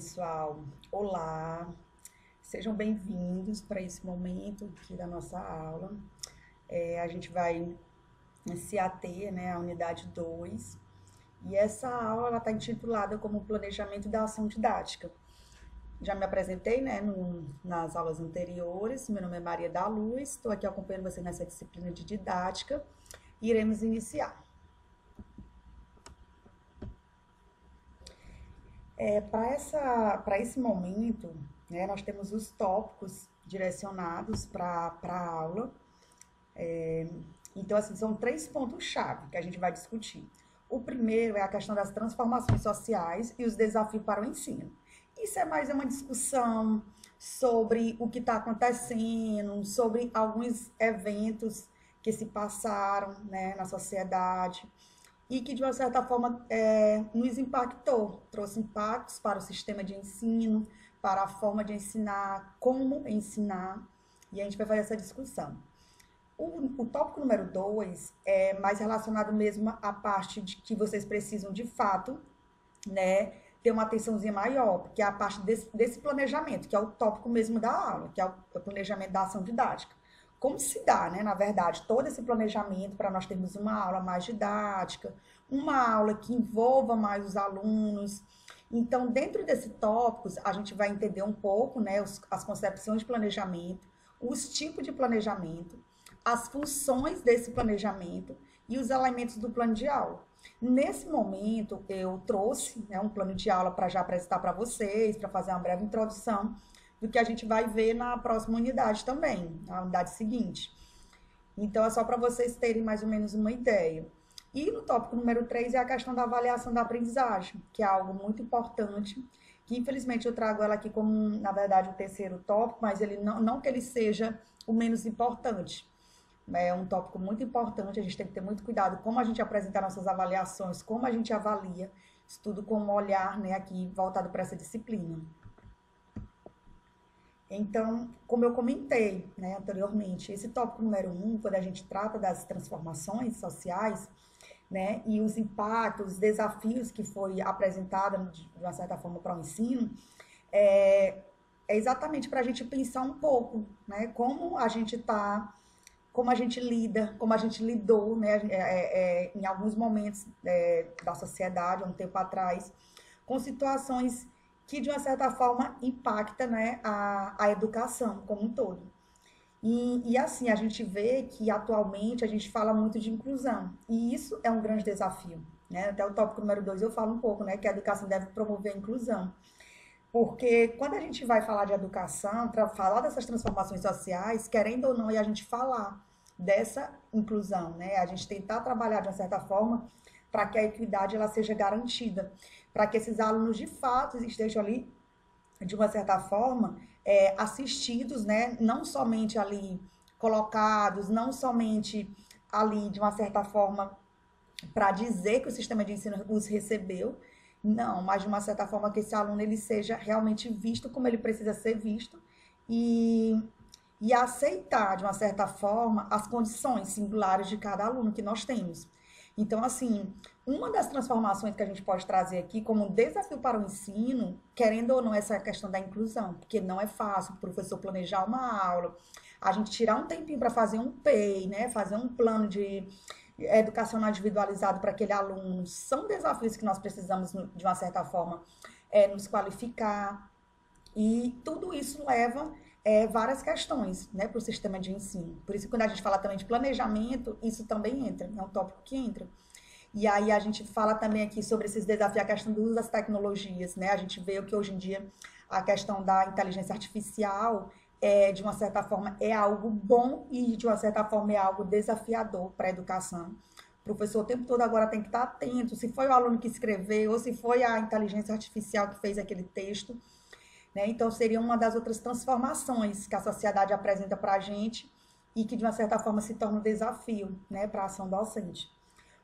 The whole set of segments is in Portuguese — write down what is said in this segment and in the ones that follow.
pessoal, olá, sejam bem-vindos para esse momento aqui da nossa aula. A gente vai se ater, né, à unidade 2 e essa aula está intitulada como Planejamento da Ação Didática. Já me apresentei, né, nas aulas anteriores, meu nome é Maria da Luz, estou aqui acompanhando você nessa disciplina de didática e iremos iniciar. Para esse momento, né, nós temos os tópicos direcionados para a aula. Então, assim, são 3 pontos-chave que a gente vai discutir. O primeiro é a questão das transformações sociais e os desafios para o ensino. Isso é mais uma discussão sobre o que está acontecendo, sobre alguns eventos que se passaram, né, na sociedade, e que, de uma certa forma, nos impactou, trouxe impactos para o sistema de ensino, para a forma de ensinar, como ensinar, e a gente vai fazer essa discussão. O tópico número 2 é mais relacionado mesmo à parte de que vocês precisam, de fato, né, ter uma atençãozinha maior, porque é a parte desse planejamento, que é o tópico mesmo da aula, que é o planejamento da ação didática. Como se dá, né, na verdade, todo esse planejamento para nós termos uma aula mais didática, uma aula que envolva mais os alunos. Então, dentro desses tópicos, a gente vai entender um pouco, né, as concepções de planejamento, os tipos de planejamento, as funções desse planejamento e os elementos do plano de aula. Nesse momento, eu trouxe, né, um plano de aula para já apresentar para vocês, para fazer uma breve introdução do que a gente vai ver na próxima unidade também, na unidade seguinte. Então, é só para vocês terem mais ou menos uma ideia. E no tópico número 3 é a questão da avaliação da aprendizagem, que é algo muito importante, que infelizmente eu trago ela aqui como, na verdade, o terceiro tópico, mas ele não que ele seja o menos importante. É um tópico muito importante, a gente tem que ter muito cuidado como a gente apresenta nossas avaliações, como a gente avalia, isso tudo com um olhar, né, aqui voltado para essa disciplina. Então, como eu comentei, né, anteriormente, esse tópico número 1, quando a gente trata das transformações sociais, né, e os impactos, os desafios que foi apresentado de uma certa forma para o ensino, é exatamente para a gente pensar um pouco, né, como a gente está, como a gente lida, como a gente lidou, né, em alguns momentos da sociedade, há um tempo atrás, com situações que, de uma certa forma, impacta, né, a educação como um todo. E assim, a gente vê que atualmente a gente fala muito de inclusão, e isso é um grande desafio, né? Até o tópico número 2 eu falo um pouco, né, que a educação deve promover a inclusão. Porque quando a gente vai falar de educação, para falar dessas transformações sociais, querendo ou não, e a gente falar dessa inclusão, né? A gente tentar trabalhar de uma certa forma para que a equidade ela seja garantida, para que esses alunos de fato estejam ali, de uma certa forma, assistidos, né? Não somente ali colocados, não somente ali, de uma certa forma, para dizer que o sistema de ensino os recebeu, não, mas de uma certa forma que esse aluno ele seja realmente visto como ele precisa ser visto e aceitar, de uma certa forma, as condições singulares de cada aluno que nós temos. Então, assim, uma das transformações que a gente pode trazer aqui como um desafio para o ensino, querendo ou não, essa questão da inclusão, porque não é fácil o professor planejar uma aula, a gente tirar um tempinho para fazer um PEI, né, fazer um plano de educacional individualizado para aquele aluno, são desafios que nós precisamos, de uma certa forma, nos qualificar, e tudo isso leva várias questões, né, para o sistema de ensino. Por isso, quando a gente fala também de planejamento, isso também entra, é um tópico que entra. E aí a gente fala também aqui sobre esses desafios, a questão do uso das tecnologias, né? A gente vê que hoje em dia a questão da inteligência artificial, de uma certa forma, é algo bom e, de uma certa forma, é algo desafiador para a educação. O professor o tempo todo agora tem que estar atento, se foi o aluno que escreveu ou se foi a inteligência artificial que fez aquele texto, né? Então, seria uma das outras transformações que a sociedade apresenta para a gente e que, de uma certa forma, se torna um desafio, né, para a ação docente.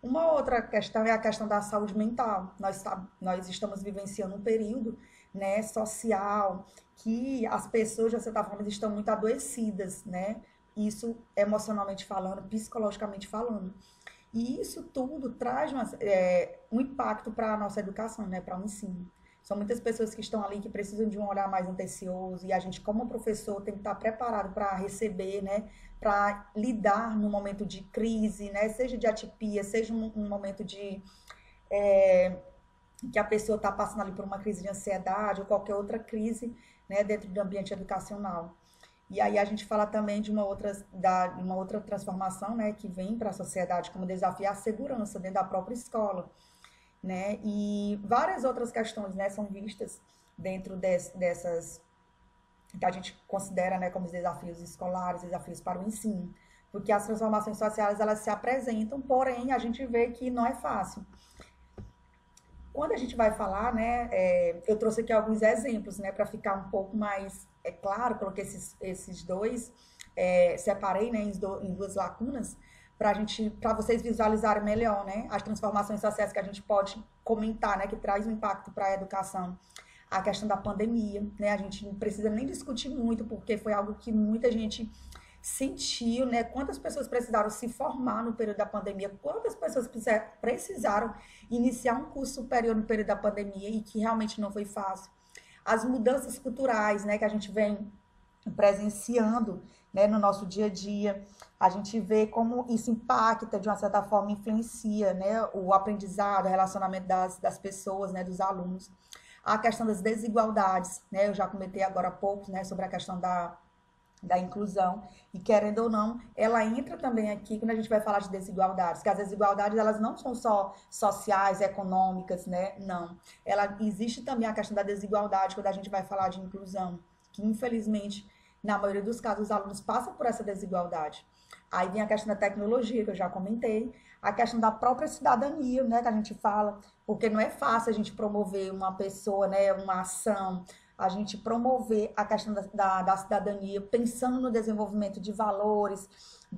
Uma outra questão é a questão da saúde mental. Nós estamos vivenciando um período, né, social que as pessoas, de certa forma, estão muito adoecidas, né? Isso emocionalmente falando, psicologicamente falando. E isso tudo traz um impacto para a nossa educação, né, para o ensino. São muitas pessoas que estão ali que precisam de um olhar mais atencioso e a gente, como professor, tem que estar preparado para receber, né? Para lidar no momento de crise, né? Seja de atipia, seja um momento de que a pessoa está passando ali por uma crise de ansiedade ou qualquer outra crise, né? Dentro do ambiente educacional. E aí a gente fala também de uma outra transformação, né? Que vem para a sociedade como desafio a segurança dentro da própria escola, né? E várias outras questões, né, são vistas dentro dessas que a gente considera, né, como desafios escolares, desafios para o ensino, porque as transformações sociais elas se apresentam, porém a gente vê que não é fácil. Quando a gente vai falar, né, eu trouxe aqui alguns exemplos, né, para ficar um pouco mais claro, coloquei esses dois, separei, né, em duas lacunas, para vocês visualizarem melhor, né, as transformações sociais que a gente pode comentar, né, que traz um impacto para a educação. A questão da pandemia, né, a gente não precisa nem discutir muito, porque foi algo que muita gente sentiu, né? Quantas pessoas precisaram se formar no período da pandemia, quantas pessoas precisaram iniciar um curso superior no período da pandemia e que realmente não foi fácil. As mudanças culturais, né, que a gente vem presenciando, né, no nosso dia a dia, a gente vê como isso impacta, de uma certa forma, influencia, né, o aprendizado, o relacionamento das pessoas, né, dos alunos. A questão das desigualdades, né, eu já comentei agora há pouco, né, sobre a questão da inclusão, e querendo ou não, ela entra também aqui quando a gente vai falar de desigualdades, que as desigualdades elas não são só sociais, econômicas, né? Não. Ela existe também a questão da desigualdade quando a gente vai falar de inclusão, que infelizmente, na maioria dos casos, os alunos passam por essa desigualdade. Aí vem a questão da tecnologia, que eu já comentei, a questão da própria cidadania, né, que a gente fala, porque não é fácil a gente promover uma pessoa, né, uma ação, a gente promover a questão da cidadania, pensando no desenvolvimento de valores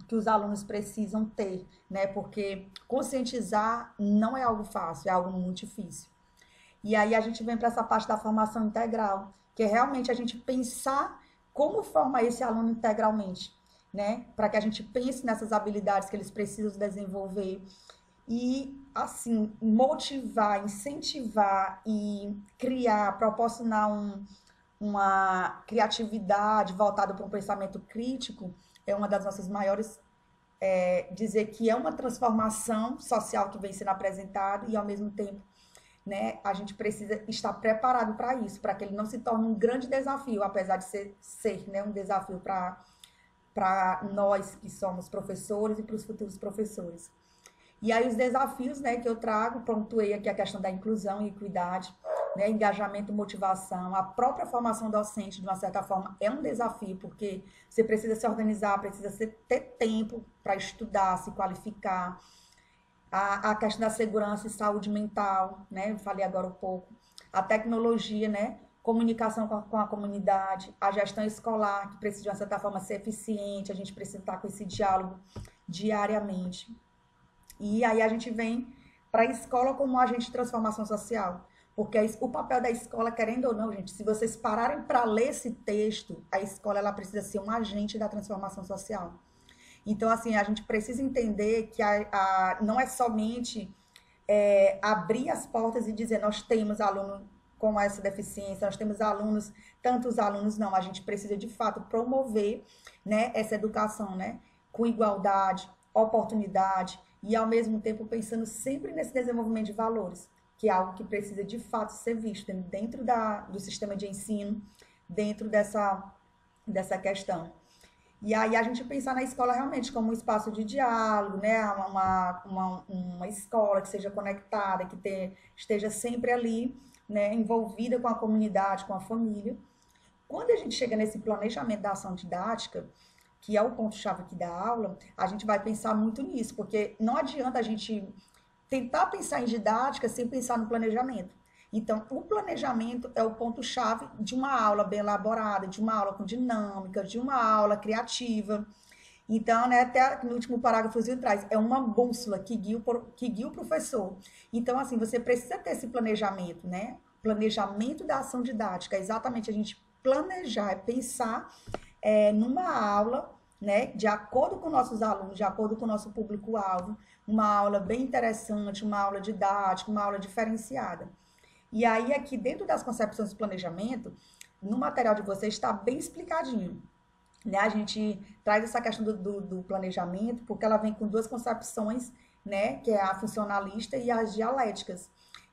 que os alunos precisam ter, né? Porque conscientizar não é algo fácil, é algo muito difícil. E aí a gente vem para essa parte da formação integral, que é realmente a gente pensar como formar esse aluno integralmente, né? Para que a gente pense nessas habilidades que eles precisam desenvolver e, assim, motivar, incentivar e criar, proporcionar uma criatividade voltada para um pensamento crítico é uma das nossas maiores, dizer que é uma transformação social que vem sendo apresentada e, ao mesmo tempo, né, a gente precisa estar preparado para isso, para que ele não se torne um grande desafio, apesar de ser né, um desafio para nós que somos professores e para os futuros professores. E aí os desafios, né, que eu trago, pontuei aqui a questão da inclusão e equidade, né, engajamento, motivação, a própria formação docente, de uma certa forma, é um desafio, porque você precisa se organizar, precisa ter tempo para estudar, se qualificar. A questão da segurança e saúde mental, né, eu falei agora um pouco. A tecnologia, né, comunicação com a comunidade, a gestão escolar, que precisa, de uma certa forma, ser eficiente, a gente precisa estar com esse diálogo diariamente. E aí a gente vem para a escola como um agente de transformação social. Porque o papel da escola, querendo ou não, gente, se vocês pararem para ler esse texto, a escola ela precisa ser um agente da transformação social. Então, assim, a gente precisa entender que não é somente abrir as portas e dizer nós temos aluno com essa deficiência, nós temos alunos, tantos alunos, não. A gente precisa, de fato, promover, né, essa educação, né, com igualdade, oportunidade, e, ao mesmo tempo, pensando sempre nesse desenvolvimento de valores, que é algo que precisa, de fato, ser visto dentro do sistema de ensino, dentro dessa questão. E aí a gente pensar na escola realmente como um espaço de diálogo, né? Uma escola que seja conectada, que esteja sempre ali, né, envolvida com a comunidade, com a família. Quando a gente chega nesse planejamento da ação didática, que é o ponto-chave aqui da aula, a gente vai pensar muito nisso, porque não adianta a gente tentar pensar em didática sem pensar no planejamento. Então, o planejamento é o ponto-chave de uma aula bem elaborada, de uma aula com dinâmica, de uma aula criativa. Então, né, até no último parágrafo traz, é uma bússola que guia o professor. Então, assim, você precisa ter esse planejamento, né? Planejamento da ação didática, é exatamente a gente planejar, é pensar numa aula, né, de acordo com nossos alunos, de acordo com o nosso público-alvo, uma aula bem interessante, uma aula didática, uma aula diferenciada. E aí, aqui dentro das concepções do planejamento, no material de vocês está bem explicadinho. Né? A gente traz essa questão do planejamento, porque ela vem com duas concepções, né? Que é a funcionalista e as dialéticas.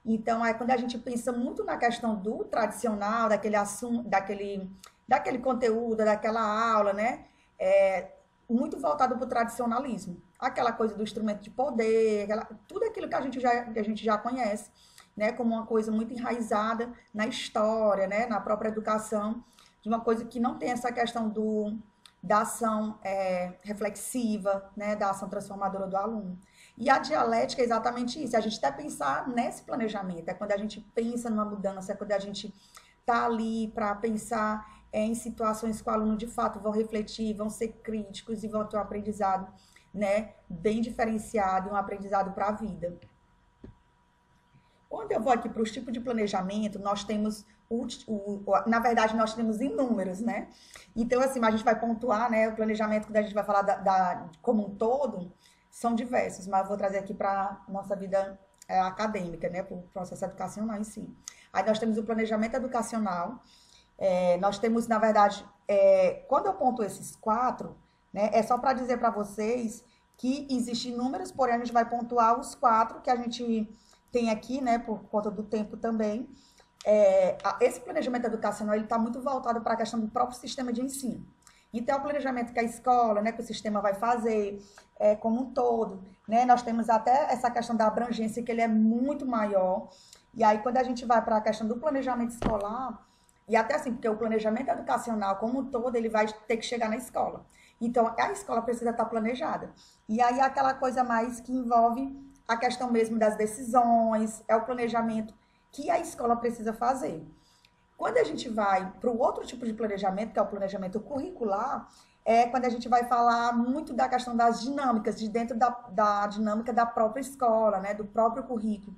Então, é quando a gente pensa muito na questão do tradicional, daquele assunto, daquele conteúdo, daquela aula, né? Muito voltado para o tradicionalismo. Aquela coisa do instrumento de poder, tudo aquilo que a gente já conhece, né? Como uma coisa muito enraizada na história, né? Na própria educação, de uma coisa que não tem essa questão da ação reflexiva, né? Da ação transformadora do aluno. E a dialética é exatamente isso, a gente até pensar nesse planejamento, é quando a gente pensa numa mudança, é quando a gente está ali para pensar em situações que o aluno de fato vão refletir, vão ser críticos e vão ter um aprendizado, né, bem diferenciado e um aprendizado para a vida. Quando eu vou aqui para os tipos de planejamento, nós temos, na verdade, nós temos inúmeros, né? Então, assim, a gente vai pontuar, né, o planejamento, quando a gente vai falar como um todo, são diversos, mas eu vou trazer aqui para a nossa vida acadêmica, né, para o processo educacional em si. Aí nós temos o planejamento educacional, nós temos, na verdade, quando eu ponto esses 4, né, é só para dizer para vocês que existem números, porém a gente vai pontuar os 4 que a gente tem aqui, né, por conta do tempo também. Esse planejamento educacional está muito voltado para a questão do próprio sistema de ensino. Então, o planejamento que a escola, né, que o sistema vai fazer como um todo, né, nós temos até essa questão da abrangência, que ele é muito maior. E aí, quando a gente vai para a questão do planejamento escolar, e até assim, porque o planejamento educacional como um todo, ele vai ter que chegar na escola. Então, a escola precisa estar planejada. E aí, aquela coisa mais que envolve a questão mesmo das decisões, é o planejamento que a escola precisa fazer. Quando a gente vai para o outro tipo de planejamento, que é o planejamento curricular, é quando a gente vai falar muito da questão das dinâmicas, de dentro da dinâmica da própria escola, né, do próprio currículo.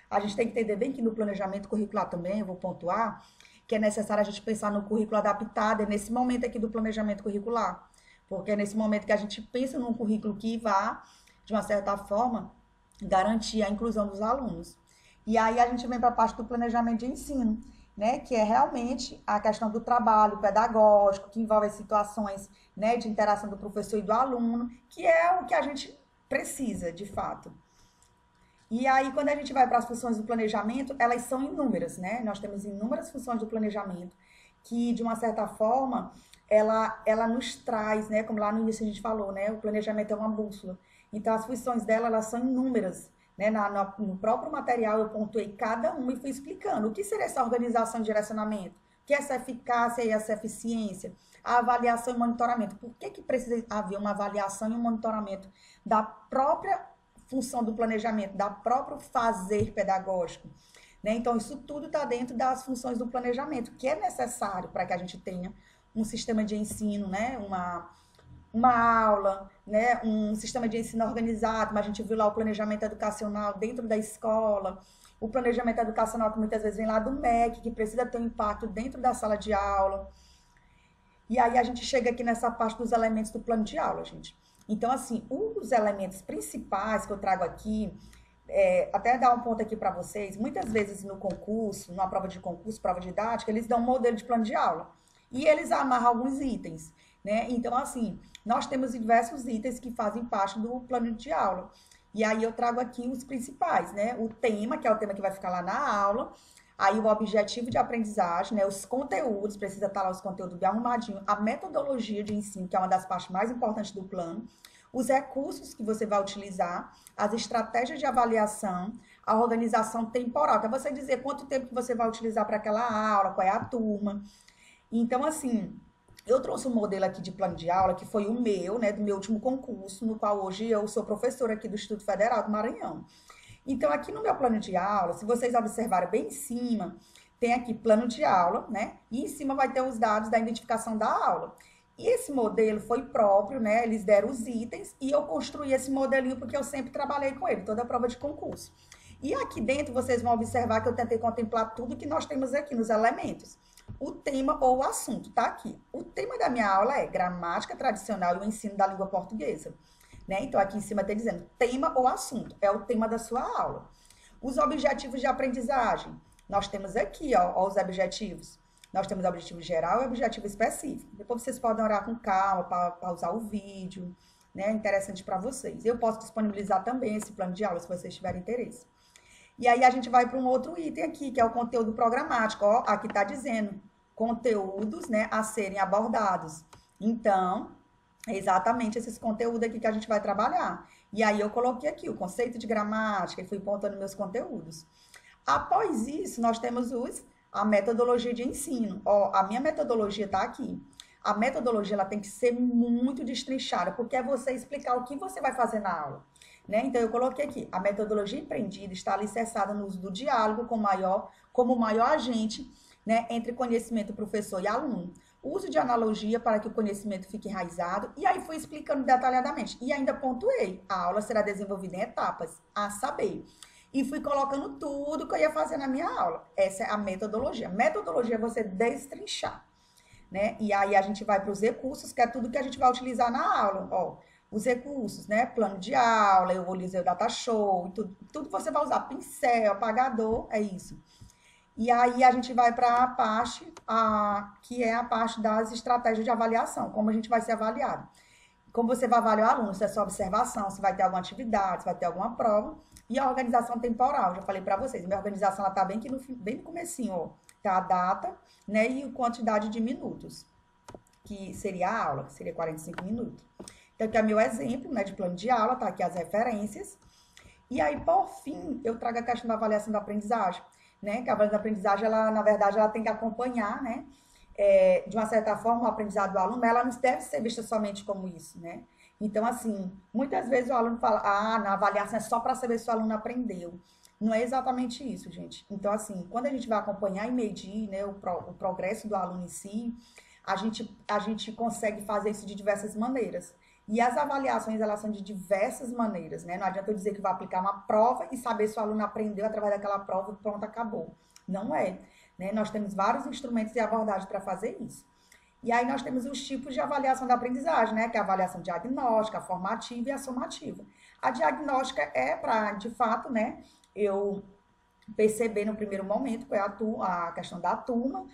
A gente tem que entender bem que no planejamento curricular também, eu vou pontuar, que é necessário a gente pensar no currículo adaptado, é nesse momento aqui do planejamento curricular. Porque é nesse momento que a gente pensa num currículo que vá, de uma certa forma, garantir a inclusão dos alunos. E aí a gente vem para a parte do planejamento de ensino, né, que é realmente a questão do trabalho pedagógico, que envolve as situações, né, de interação do professor e do aluno, que é o que a gente precisa, de fato. E aí, quando a gente vai para as funções do planejamento, elas são inúmeras, né? Nós temos inúmeras funções do planejamento, que, de uma certa forma, ela nos traz, né, como lá no início a gente falou, né, o planejamento é uma bússola. Então, as funções dela, elas são inúmeras. Né, no próprio material eu pontuei cada uma e fui explicando o que seria essa organização de direcionamento, o que é essa eficácia e essa eficiência, a avaliação e monitoramento. Por que precisa haver uma avaliação e um monitoramento da própria função do planejamento, da próprio fazer pedagógico? Né? Então, isso tudo está dentro das funções do planejamento, que é necessário para que a gente tenha um sistema de ensino, né? Uma aula, né, um sistema de ensino organizado, mas a gente viu lá o planejamento educacional dentro da escola, o planejamento educacional que muitas vezes vem lá do MEC, que precisa ter um impacto dentro da sala de aula. E aí a gente chega aqui nessa parte dos elementos do plano de aula, gente. Então, assim, os elementos principais que eu trago aqui, até dar um ponto aqui para vocês, muitas vezes no concurso, numa prova de concurso, prova didática, eles dão um modelo de plano de aula. E eles amarram alguns itens, né? Então, assim, nós temos diversos itens que fazem parte do plano de aula. E aí eu trago aqui os principais, né? O tema, que é o tema que vai ficar lá na aula. Aí o objetivo de aprendizagem, né? Os conteúdos, precisa estar lá os conteúdos bem arrumadinho. A metodologia de ensino, que é uma das partes mais importantes do plano. Os recursos que você vai utilizar. As estratégias de avaliação. A organização temporal, que é você dizer quanto tempo que você vai utilizar para aquela aula, qual é a turma. Então, assim, eu trouxe um modelo aqui de plano de aula, que foi o meu, né, do meu último concurso, no qual hoje eu sou professora aqui do Instituto Federal do Maranhão. Então, aqui no meu plano de aula, se vocês observarem bem em cima, tem aqui plano de aula, né, e em cima vai ter os dados da identificação da aula. E esse modelo foi próprio, né, eles deram os itens, e eu construí esse modelinho porque eu sempre trabalhei com ele, toda a prova de concurso. E aqui dentro vocês vão observar que eu tentei contemplar tudo que nós temos aqui nos elementos. O tema ou o assunto, tá aqui. O tema da minha aula é gramática tradicional e o ensino da língua portuguesa. Né? Então, aqui em cima está dizendo tema ou assunto, é o tema da sua aula. Os objetivos de aprendizagem. nós temos aqui, ó, os objetivos. Nós temos objetivo geral e objetivo específico. Depois vocês podem orar com calma, pausar o vídeo, né? Interessante para vocês. Eu posso disponibilizar também esse plano de aula, se vocês tiverem interesse. E aí a gente vai para um outro item aqui, que é o conteúdo programático. Ó, aqui está dizendo conteúdos, né, a serem abordados. Então, é exatamente esses conteúdos aqui que a gente vai trabalhar. E aí eu coloquei aqui o conceito de gramática e fui pontando meus conteúdos. Após isso, nós temos a metodologia de ensino. Ó, a minha metodologia está aqui. A metodologia ela tem que ser muito destrinchada, porque é você explicar o que você vai fazer na aula. Né? Então, eu coloquei aqui, a metodologia empreendida está alicerçada no uso do diálogo como o maior agente, né, entre conhecimento professor e aluno. O uso de analogia para que o conhecimento fique enraizado. E aí fui explicando detalhadamente. E ainda pontuei, a aula será desenvolvida em etapas, a saber. E fui colocando tudo que eu ia fazer na minha aula. Essa é a metodologia. Metodologia é você destrinchar. Né? E aí a gente vai para os recursos, que é tudo que a gente vai utilizar na aula. Ó, os recursos, né? Plano de aula, eu vou dizer o data show, tudo você vai usar, pincel, apagador, é isso. E aí a gente vai para a parte, que é a parte das estratégias de avaliação, como a gente vai ser avaliado. Como você vai avaliar o aluno, se é só observação, se vai ter alguma atividade, se vai ter alguma prova. E a organização temporal, já falei para vocês, minha organização ela tá bem no comecinho, ó. Tá a data, né, e a quantidade de minutos, que seria a aula, que seria 45 minutos. Então, aqui é meu exemplo, né, de plano de aula, tá aqui as referências. E aí, por fim, eu trago a questão da avaliação da aprendizagem, né, que a avaliação da aprendizagem, ela, na verdade, ela tem que acompanhar, né, de uma certa forma, o aprendizado do aluno, mas ela não deve ser vista somente como isso, né. Então, assim, muitas vezes o aluno fala, na avaliação é só para saber se o aluno aprendeu. Não é exatamente isso, gente. Então, assim, quando a gente vai acompanhar e medir, né, o progresso do aluno em si, a gente consegue fazer isso de diversas maneiras. E as avaliações, elas são de diversas maneiras, né? Não adianta eu dizer que vai aplicar uma prova e saber se o aluno aprendeu através daquela prova e pronto, acabou. Não é, né? Nós temos vários instrumentos e abordagens para fazer isso. E aí nós temos os tipos de avaliação da aprendizagem, né? Que é a avaliação diagnóstica, a formativa e a sumativa. A diagnóstica é para, de fato, né, eu perceber no primeiro momento qual é a questão da turma.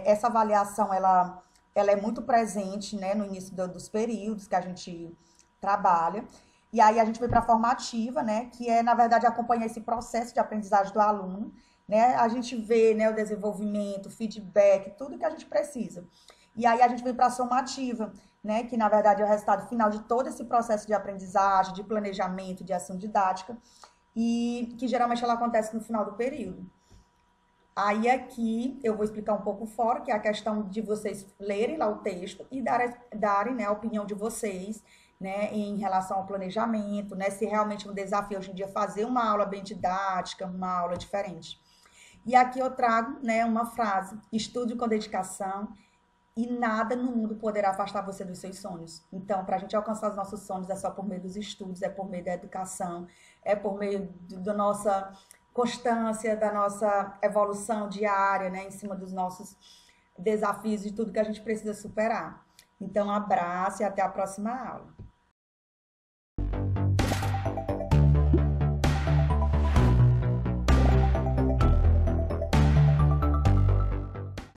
Essa avaliação, ela é muito presente, né, no início dos períodos que a gente trabalha. E aí a gente vai para a formativa, né, que é, na verdade, acompanhar esse processo de aprendizagem do aluno, né, a gente vê, né, o desenvolvimento, feedback, tudo que a gente precisa. E aí a gente vem para a somativa, né, que, na verdade, é o resultado final de todo esse processo de aprendizagem, de planejamento, de ação didática, e que geralmente ela acontece no final do período. Aí aqui eu vou explicar um pouco fora, que é a questão de vocês lerem lá o texto e darem, né, a opinião de vocês, né, em relação ao planejamento, né, se realmente é um desafio hoje em dia fazer uma aula bem didática, uma aula diferente. E aqui eu trago, né, uma frase: estude com dedicação e nada no mundo poderá afastar você dos seus sonhos. Então, para a gente alcançar os nossos sonhos é só por meio dos estudos, é por meio da educação, é por meio da nossa constância, da nossa evolução diária, né, em cima dos nossos desafios e tudo que a gente precisa superar. Então, um abraço e até a próxima aula.